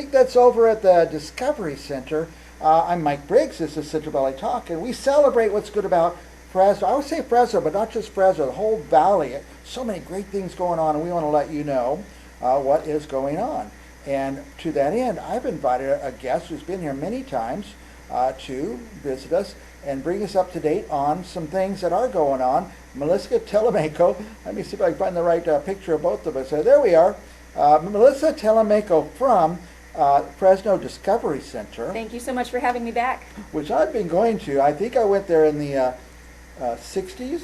I think that's over at the Discovery Center. I'm Mike Briggs. This is Central Valley Talk, and we celebrate what's good about Fresno. I would say Fresno, but not just Fresno, the whole valley. So many great things going on, and we want to let you know what is going on. And to that end, I've invited a guest who's been here many times to visit us and bring us up to date on some things that are going on. Melissa Telemeco, let me see if I can find the right picture of both of us. There we are. Melissa Telemeco from Fresno Discovery Center. Thank you so much for having me back. Which I've been going to. I think I went there in the 60s.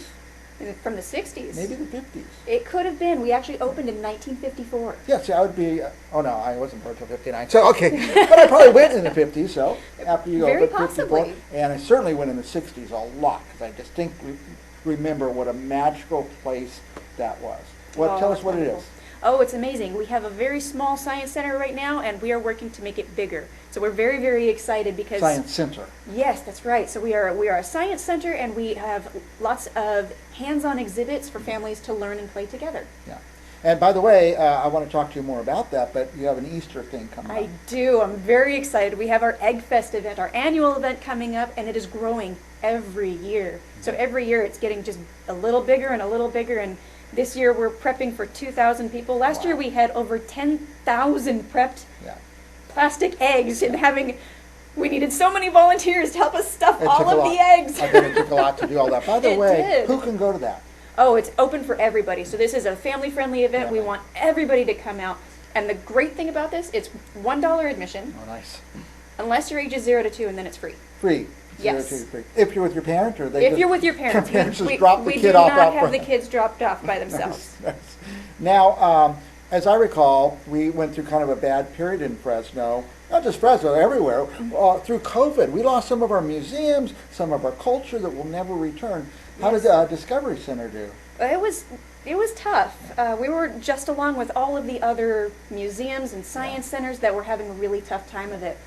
From the 60s? Maybe the 50s. It could have been. We actually opened in 1954. Yeah, see, I would be, oh no, I wasn't born until 59, so okay. But I probably went in the 50s, so after you Very opened 54. possibly. And I certainly went in the 60s a lot, because I distinctly remember what a magical place that was. Well, tell us what it is. Oh, it's amazing. We have a very small science center right now, and we are working to make it bigger. So we're very, very excited because... Science Center. Yes, that's right. So we are a science center, and we have lots of hands-on exhibits for families to learn and play together. Yeah. And by the way, I want to talk to you more about that, but you have an Easter thing coming up. I do. I'm very excited. We have our Egg Fest event, our annual event coming up, and it is growing every year. So every year it's getting just a little bigger and a little bigger, and this year we're prepping for 2,000 people. Last year we had over 10,000 prepped plastic eggs, and we needed so many volunteers to help us stuff all of the eggs. I bet it took a lot to do all that. By the way, who can go to that? Oh, it's open for everybody. So this is a family-friendly event. We want everybody to come out. And the great thing about this, it's $1 admission. Oh, nice. Unless your age is 0 to 2, and then it's free. Free. Yes. 0 to 3. If you're with your parent, or they if you're with your parents, just drop the kid off. We do not have the kids dropped off by themselves. Nice. Now, as I recall, we went through kind of a bad period in Fresno. Not just Fresno, everywhere. Through COVID, we lost some of our museums, some of our culture that will never return. How did Discovery Center do? It was tough. We were just along with all of the other museums and science centers that were having a really tough time of it.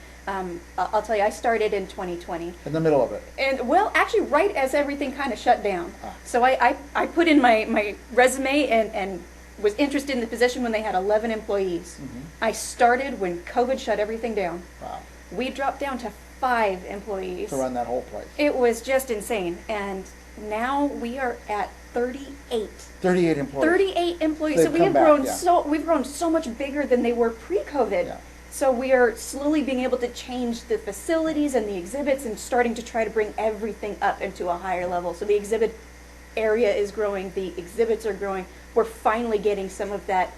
I'll tell you, I started in 2020. In the middle of it. And well, actually right as everything kind of shut down. So I put in my resume and was interested in the position when they had 11 employees. Mm-hmm. I started when COVID shut everything down. Wow. We dropped down to 5 employees. To run that whole place. It was just insane. And now we are at 38. 38 employees. 38 employees. They've So we have come grown back, we've grown so much bigger than they were pre-COVID. Yeah. So we are slowly being able to change the facilities and the exhibits and starting to try to bring everything up into a higher level. So the exhibit area is growing, the exhibits are growing. We're finally getting some of that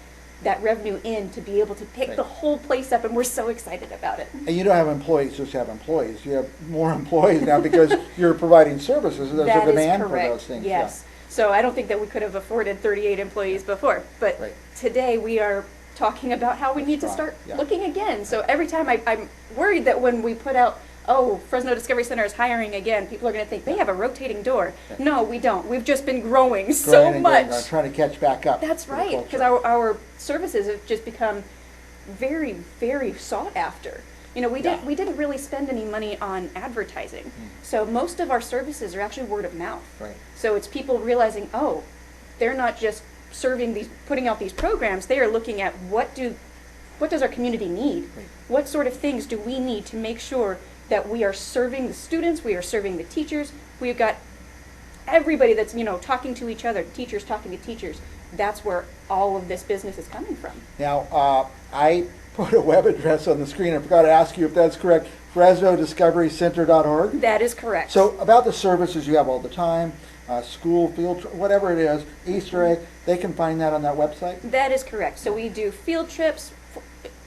revenue in to be able to pick the whole place up, and we're so excited about it. And you don't have employees just have employees. You have more employees now because you're providing services. There's a demand for those things. Yes. Yeah. So I don't think that we could have afforded 38 employees before, but today we are talking about how we need to start looking again. So every time I'm worried that when we put out, Fresno Discovery Center is hiring again, people are going to think they have a rotating door. No, we don't. We've just been growing so much. Trying to catch back up. That's right, because our services have just become very, very sought after. You know, we didn't really spend any money on advertising. So most of our services are actually word of mouth. Right. So it's people realizing, they're not just putting out these programs, they are looking at what does our community need? Right. What sort of things do we need to make sure that we are serving the students, we are serving the teachers, we've got everybody that's, talking to each other, teachers talking to teachers. That's where all of this business is coming from. Now, I put a web address on the screen. I forgot to ask you if that's correct. FresnoDiscoveryCenter.org? That is correct. So about the services you have all the time, school, field, whatever it is, Easter egg, they can find that on that website? That is correct. So we do field trips.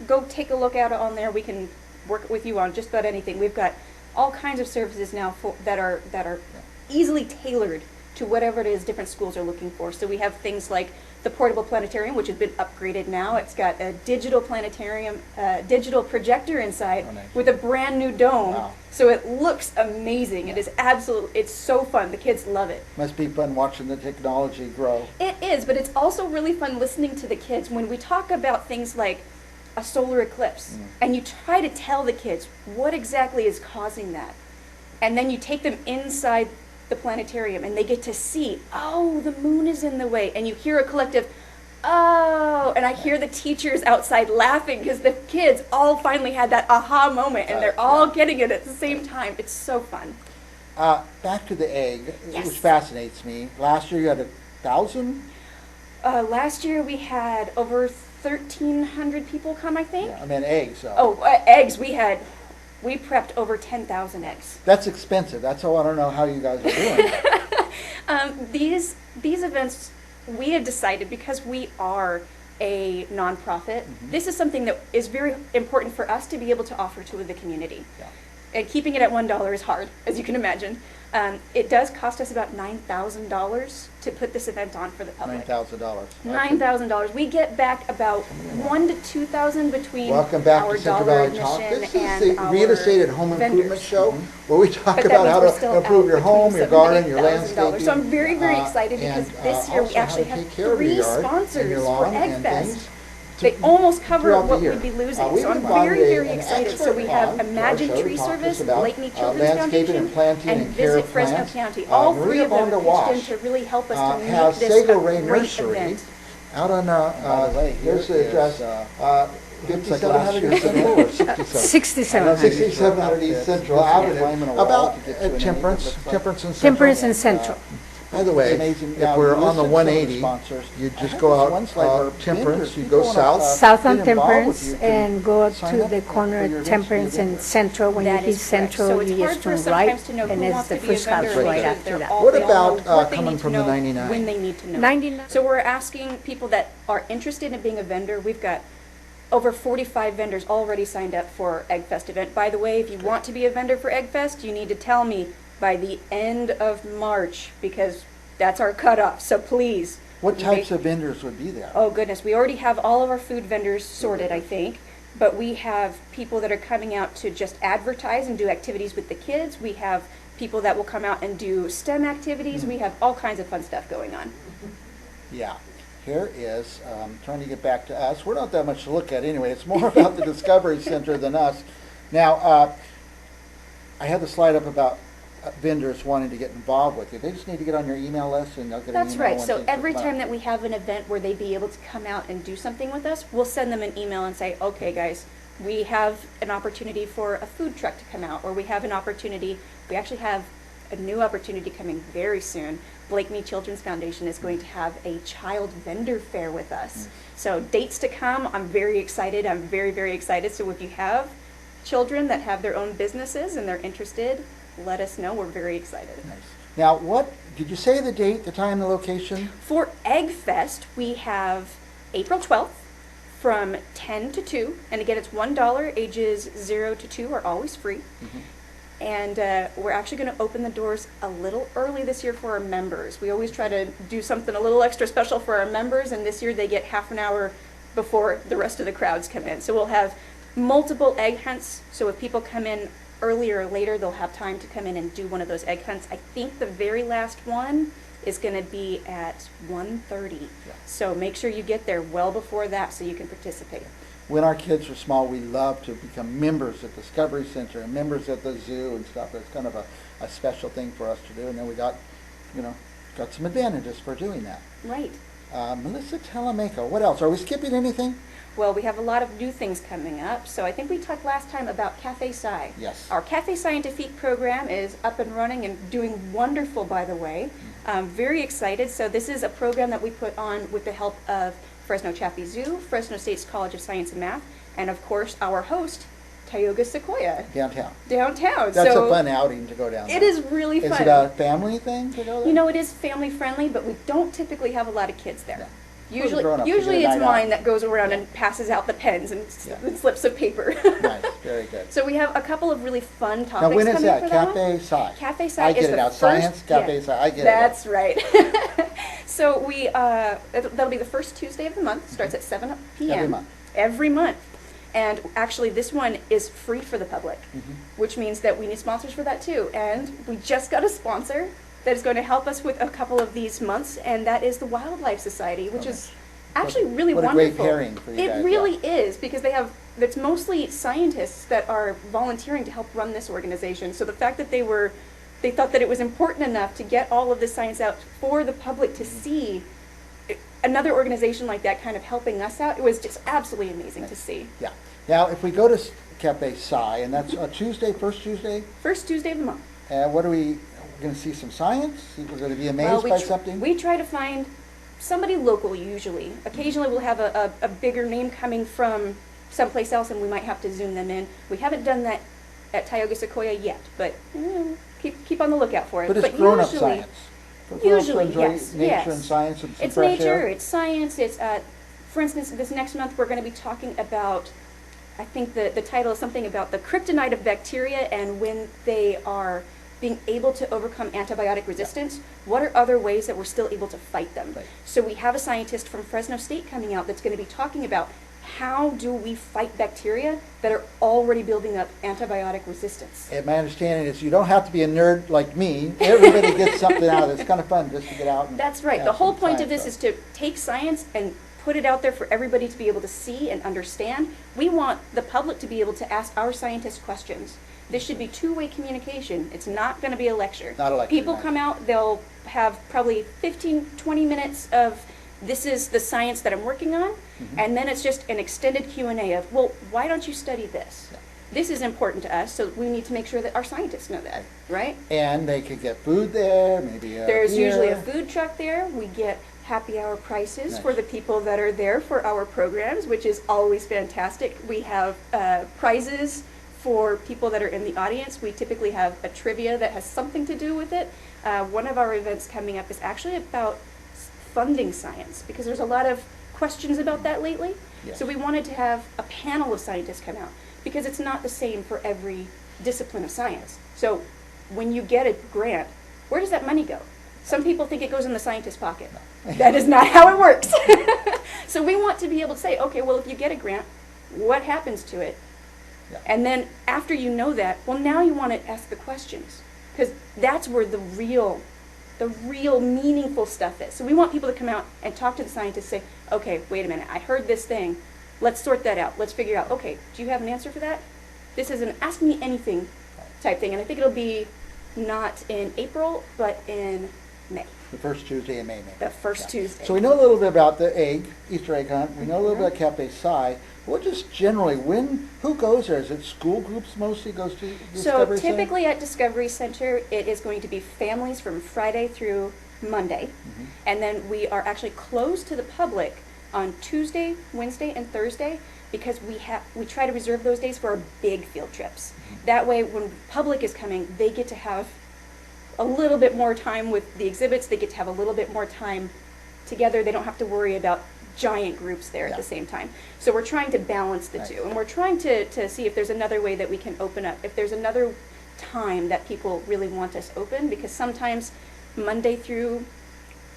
Go take a look at it on there. We can work with you on just about anything. We've got all kinds of services now that are easily tailored to whatever it is different schools are looking for. So we have things like the portable planetarium, which has been upgraded now. It's got a digital planetarium, digital projector inside with a brand new dome. Wow. So it looks amazing. It is it's so fun. The kids love it. Must be fun watching the technology grow. It is, but it's also really fun listening to the kids when we talk about things like a solar eclipse, and you try to tell the kids what exactly is causing that. And then you take them inside the planetarium and they get to see, the moon is in the way. And you hear a collective, Oh, and I hear the teachers outside laughing because the kids all finally had that aha moment and they're all getting it at the same time. It's so fun. Back to the egg, Yes. which fascinates me. Last year you had 1,000? Last year we had over 1,300 people come, I think. Yeah, I mean eggs. So. Oh, eggs. We prepped over 10,000 eggs. That's expensive. That's all I don't know how you guys are doing. These events, we had decided because we are a nonprofit, this is something that is very important for us to be able to offer to the community. Yeah. And keeping it at $1 is hard, as you can imagine. It does cost us about $9,000 to put this event on for the public. $9,000. $9,000. We get back about $1,000 to $2,000 between Welcome back our to Central dollar Valley Talk. admission This is and the our real estate and home improvement vendors. show where we talk But that about means how we're still to improve out your between home, your $7,000 garden, your to $8,000. landscaping. So I'm very, very excited because and, this year we also how actually to have take care of your 3 yard and sponsors your for lawn Egg and Fest. things They almost cover throughout the what year. we'd be losing. We've So I'm invited very, very an excited. So expert we have on to our Imagine show to Tree talk to us Service, about, Blakeney Children's landscaping Foundation, and planting and and care Visit of Fresno plants. County. All Maria 3 of them Bonda pitched in Wash, to really help us to has make this Sago a Ray great Nursery event. out on, By the way, here's here the address, is, 5700 East Central or 67? 6700. 6700 East Central Avenue, about Temperance and Central. Temperance and Central. By the way, Amazing. if Now, we're you on the listen to 180, 180, sponsors. you I just have go this out one slide where Temperance, you people go wanna, south. South on get involved with Temperance you, and go up sign to up the for corner your of events, Temperance your and events. Central. When you That hit is correct. Central, So it's you hard just for turn us right, sometimes to know and who it's wants the to be a first house vendor right because after they're that. all- What they all about, know what they coming need to from the know 99? when they need to know. 99. So we're asking people that are interested in being a vendor. We've got over 45 vendors already signed up for Egg Fest event. By the way, if you want to be a vendor for Egg Fest, you need to tell me by the end of March because that's our cutoff. So please. What types of vendors would be there? Oh goodness, we already have all of our food vendors sorted, I think. But we have people that are coming out to just advertise and do activities with the kids. We have people that will come out and do STEM activities. We have all kinds of fun stuff going on. Yeah. Here is, trying to get back to us. We're not that much to look at anyway. It's more about the Discovery Center than us. Now, I had the slide up about vendors wanting to get involved with you. They just need to get on your email list and they'll get an email. That's right. when So things are every planned. time that we have an event where they'd be able to come out and do something with us, we'll send them an email and say, okay guys, we have an opportunity for a food truck to come out, or we have an opportunity, we actually have a new opportunity coming very soon. Blakeney Children's Foundation is going to have a child vendor fair with us. So dates to come, I'm very excited. I'm very, very excited. So if you have children that have their own businesses and they're interested, let us know. We're very excited. Nice. Now, what, did you say the date, the time, the location? For Egg Fest, we have April 12th from 10 to 2. And again, it's $1. Ages 0 to 2 are always free. And we're actually going to open the doors a little early this year for our members. We always try to do something a little extra special for our members, and this year they get half an hour before the rest of the crowds come in. So we'll have multiple egg hunts, so if people come in earlier or later, they'll have time to come in and do one of those egg hunts. I think the very last one is going to be at 1:30. Yeah. So make sure you get there well before that so you can participate. When our kids were small, we loved to become members at Discovery Center and members at the zoo and stuff. It's kind of a special thing for us to do. And then we got some advantages for doing that. Right. Melissa Telemeco, what else? Are we skipping anything? Well, we have a lot of new things coming up. So I think we talked last time about Cafe Sci. Yes. Our Cafe Scientifique program is up and running and doing wonderful, by the way. Very excited. So this is a program that we put on with the help of Fresno Chaffee Zoo, Fresno State's College of Science and Math, and of course our host, Tioga Sequoia. Downtown. Downtown. That's so a fun outing to go down there. it is really fun. Is it a family thing to go there? You know, it is family friendly, but we don't typically have a lot of kids there. Yeah. Usually, grown-ups to usually get a it's night mine out. that goes around and passes out the pens and Yeah. and slips of paper. Nice, very good. So we have a couple of really fun topics Now, when is coming that? for that one. Cafe Sci. Cafe Sci I is get it the now. first, Science, Cafe yeah, Sci. I get it. That's right. So we that'll be the first Tuesday of the month. Starts at 7 p.m. Every month. Every month. And actually, this one is free for the public, which means that we need sponsors for that too. And we just got a sponsor that is going to help us with a couple of these months, and that is the Wildlife Society, which is actually really What a wonderful. great pairing for you It guys, really yeah. is, because it's mostly scientists that are volunteering to help run this organization. So the fact that they thought that it was important enough to get all of this science out for the public to see, another organization like that kind of helping us out, it was just absolutely amazing to see. Yeah. Now, if we go to Cafe Psi, and that's Tuesday, first Tuesday, First Tuesday of the month. what are we're going to see some science? We're going to be amazed Well, by something? we try to find somebody local usually. Occasionally we'll have a bigger name coming from someplace else and we might have to zoom them in. We haven't done that at Tioga Sequoia yet, but keep on the lookout for it. But it's grown-up usually, science. For girls Usually, to enjoy yes, nature yes. and science and some It's fresh nature, air. it's science, it's, for instance, this next month we're going to be talking about, I think the title is something about the kryptonite of bacteria and when they are being able to overcome antibiotic resistance, what are other ways that we're still able to fight them? Right. So we have a scientist from Fresno State coming out that's going to be talking about how do we fight bacteria that are already building up antibiotic resistance. And my understanding is you don't have to be a nerd like me. Everybody gets something out of it. It's kind of fun just to get out. And That's right. have The whole some point of science this stuff. is to take science and put it out there for everybody to be able to see and understand. We want the public to be able to ask our scientists questions. This should be two-way communication. It's not going to be a lecture. Not a lecture, People no. come out, they'll have probably 15, 20 minutes of this is the science that I'm working on, and then it's just an extended Q&A of, well, why don't you study this? Yeah. This is important to us, so we need to make sure that our scientists know that, right? And they could get food there, maybe There's beer. usually a food truck there. We get happy hour prices Nice. for the people that are there for our programs, which is always fantastic. We have prizes for people that are in the audience. We typically have a trivia that has something to do with it. One of our events coming up is actually about funding science, because there's a lot of questions about that lately. Yes. So we wanted to have a panel of scientists come out, because it's not the same for every discipline of science. So when you get a grant, where does that money go? Some people think it goes in the scientist's pocket. That is not how it works. So we want to be able to say, okay, well, if you get a grant, what happens to it? Yeah. And then after you know that, well, now you want to ask the questions, because that's where the real meaningful stuff is. So we want people to come out and talk to the scientists, say, okay, wait a minute, I heard this thing. Let's sort that out. Let's figure out, okay, do you have an answer for that? This is an ask me anything type thing, and I think it'll be not in April, but in May. The first Tuesday in May. The first Tuesday. So we know a little bit about the Easter egg hunt. We know a little bit about Cafe Psi. What just generally, who goes there? Is it school groups mostly goes to So Discovery Center? typically at Discovery Center, it is going to be families from Friday through Monday. And then we are actually closed to the public on Tuesday, Wednesday, and Thursday, because we try to reserve those days for our big field trips. That way, when public is coming, they get to have a little bit more time with the exhibits. They get to have a little bit more time together. They don't have to worry about giant groups there at the same time. So we're trying to balance the two, and we're trying to see if there's another way that we can open up, if there's another time that people really want us open, because sometimes Monday through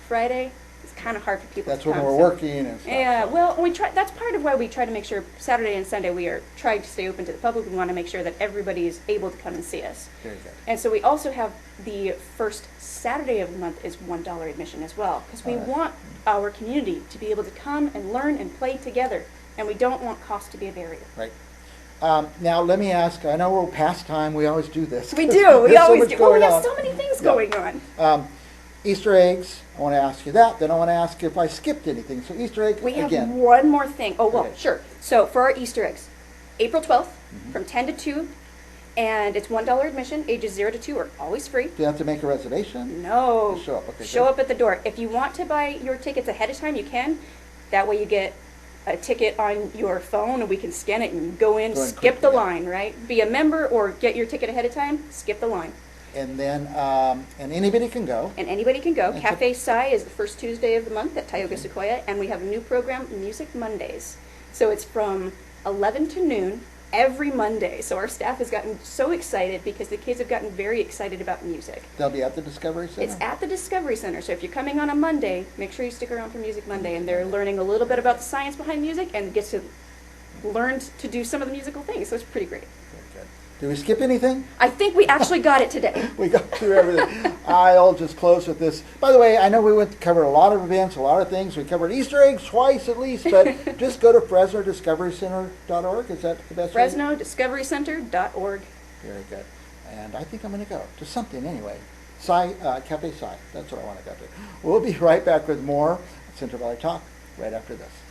Friday is kind of hard for people That's to come. when we're so- working and stuff. Yeah, well, we try. That's part of why we try to make sure Saturday and Sunday we are trying to stay open to the public. We want to make sure that everybody is able to come and see us. Very good. And so we also have the first Saturday of the month is $1 admission as well, because we Alright. want our community to be able to come and learn and play together, and we don't want cost to be a barrier. Right. Now, let me ask, I know we're past time, we always do this. We do. We There's so always much do. Well, we going have on. so many things Yeah. going on. Easter eggs, I want to ask you that, then I want to ask if I skipped anything. So Easter egg, We have again. one more thing. Oh, well, Okay. sure. So for our Easter eggs, April 12th from 10 to 2, and it's $1 admission. Ages 0 to 2 are always free. Do you have to make a reservation? No. Just show up, okay, Show good. up at the door. If you want to buy your tickets ahead of time, you can. That way you get a ticket on your phone and we can scan it and go in, Go in skip the quickly, yeah. line, right? Be a member or get your ticket ahead of time, skip the line. And then, and anybody can go. And anybody can go. And Cafe Psi is the first Tuesday of the month at Tioga Sequoia, and we have a new program, Music Mondays. So it's from 11 to noon every Monday. So our staff has gotten so excited because the kids have gotten very excited about music. They'll be at the Discovery Center? It's at the Discovery Center, so if you're coming on a Monday, make sure you stick around for Music Monday, and they're learning a little bit about the science behind music and get to learn to do some of the musical things, so it's pretty great. Very good. Did we skip anything? I think we actually got it today. We got through everything. I'll just close with this. By the way, I know we went to cover a lot of events, a lot of things. We covered Easter eggs twice at least, but just go to FresnoDiscoveryCenter.org. Is that the best way? FresnoDiscoveryCenter.org. Very good. And I think I'm going to go to something anyway. Cafe Psi. That's what I want to go to. We'll be right back with more Central Valley Talk right after this.